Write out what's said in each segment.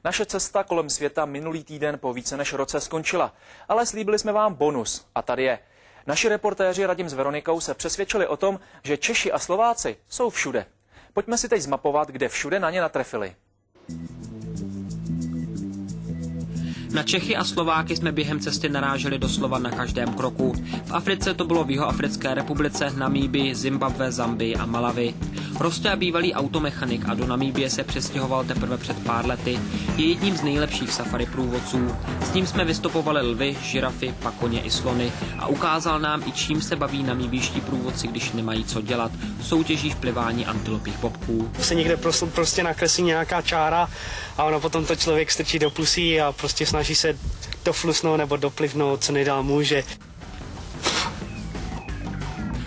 Naše cesta kolem světa minulý týden po více než roce skončila, ale slíbili jsme vám bonus a tady je. Naši reportéři Radim s Veronikou se přesvědčili o tom, že Češi a Slováci jsou všude. Pojďme si teď zmapovat, kde všude na ně natrefili. Na Čechy a Slováky jsme během cesty naráželi doslova na každém kroku. V Africe to bylo v Jihoafrické republice, Namíbii, Zimbabwe, Zambii a Malawi. Rostě bývalý automechanik a do Namíbie se přestěhoval teprve před pár lety. Je jedním z nejlepších safari průvodců. S ním jsme vystopovali lvy, žirafy, pakoně i slony a ukázal nám i čím se baví namíbijští průvodci, když nemají co dělat. Soutěží v plivání antilopích bobků. Se někde prostě nakreslí nějaká čára a ono potom to člověk strčí do pusí a prostě snaží se doflusnout nebo doplivnout, co nejdál může.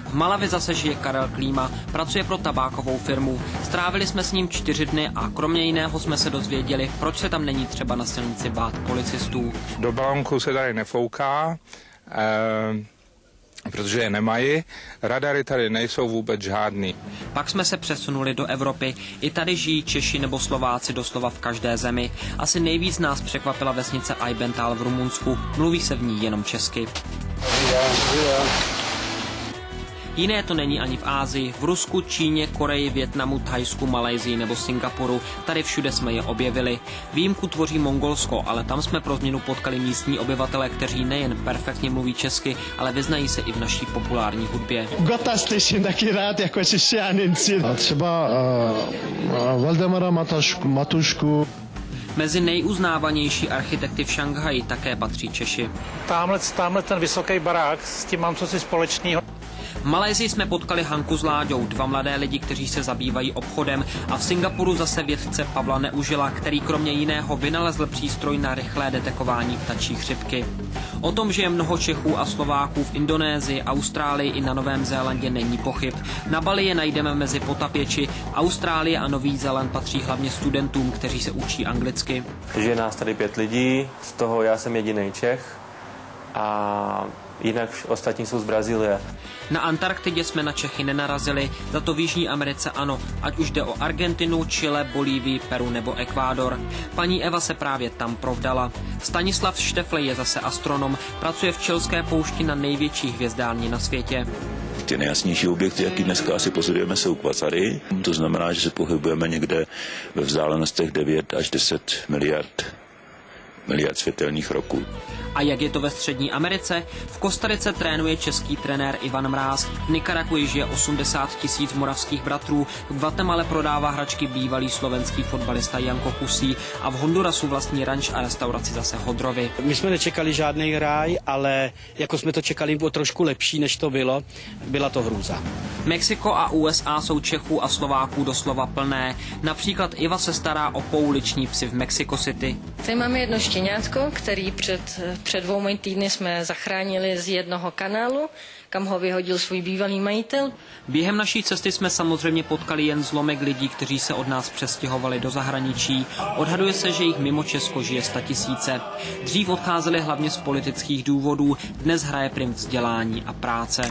V Malawi zase žije Karel Klíma, pracuje pro tabákovou firmu. Strávili jsme s ním 4 dny a kromě jiného jsme se dozvěděli, proč se tam není třeba na silnici bát policistů. Do balonku se tady nefouká, protože je nemají. Radary tady nejsou vůbec žádný. Pak jsme se přesunuli do Evropy. I tady žijí Češi nebo Slováci doslova v každé zemi. Asi nejvíc nás překvapila vesnice Ajbental v Rumunsku. Mluví se v ní jenom česky. Jiné to není ani v Ásii. V Rusku, Číně, Koreji, Vietnamu, Thajsku, Malajsii nebo Singapuru. Tady všude jsme je objevili. Výjimku tvoří Mongolsko, ale tam jsme pro změnu potkali místní obyvatele, kteří nejen perfektně mluví česky, ale vyznají se i v naší populární hudbě. Gota slyším taky rád jako češianinci. A třeba Valdemara Matušku. Mezi nejuznávanější architekty v Šanghaji také patří Češi. Tamhle ten vysoký barák, s tím mám cosi společného. V Malajsii jsme potkali Hanku s Láďou, 2 mladé lidi, kteří se zabývají obchodem, a v Singapuru zase vědce Pavla Neužila, který kromě jiného vynalezl přístroj na rychlé detekování ptačí chřipky. O tom, že je mnoho Čechů a Slováků v Indonésii, Austrálii i na Novém Zélandě není pochyb. Na Bali je najdeme mezi potapěči. Austrálie a Nový Zéland patří hlavně studentům, kteří se učí anglicky. Žije nás tady 5 lidí, z toho já jsem jediný Čech a jinak ostatní jsou z Brazílie. Na Antarktidě jsme na Čechy nenarazili, za to v Jižní Americe ano, ať už jde o Argentinu, Chile, Bolívii, Peru nebo Ekvádor. Paní Eva se právě tam provdala. Stanislav Šteflej je zase astronom, pracuje v Chilské poušti na největší hvězdárně na světě. Ty nejjasnější objekty, jaký dneska asi pozorujeme, jsou kvasary. To znamená, že se pohybujeme někde ve vzdálenostech 9 až 10 miliard světelných roků. A jak je to ve Střední Americe? V Kostarice trénuje český trenér Ivan Mráz. V Nikaraguji žije 80 000 moravských bratrů. V Guatemale prodává hračky bývalý slovenský fotbalista Janko Kusí a v Hondurasu vlastní ranč a restauraci zase Hodrovi. My jsme nečekali žádný ráj, ale jako jsme to čekali, bylo trošku lepší, než to bylo. Byla to hrůza. Mexiko a USA jsou Čechů a Slováků doslova plné. Například Iva se stará o pouliční psy v Mexico City. Tady máme jedno štěňátko, který před 2 týdny jsme zachránili z jednoho kanálu, kam ho vyhodil svůj bývalý majitel. Během naší cesty jsme samozřejmě potkali jen zlomek lidí, kteří se od nás přestěhovali do zahraničí. Odhaduje se, že jich mimo Česko žije 100 000. Dřív odcházeli hlavně z politických důvodů, dnes hraje prim vzdělání a práce.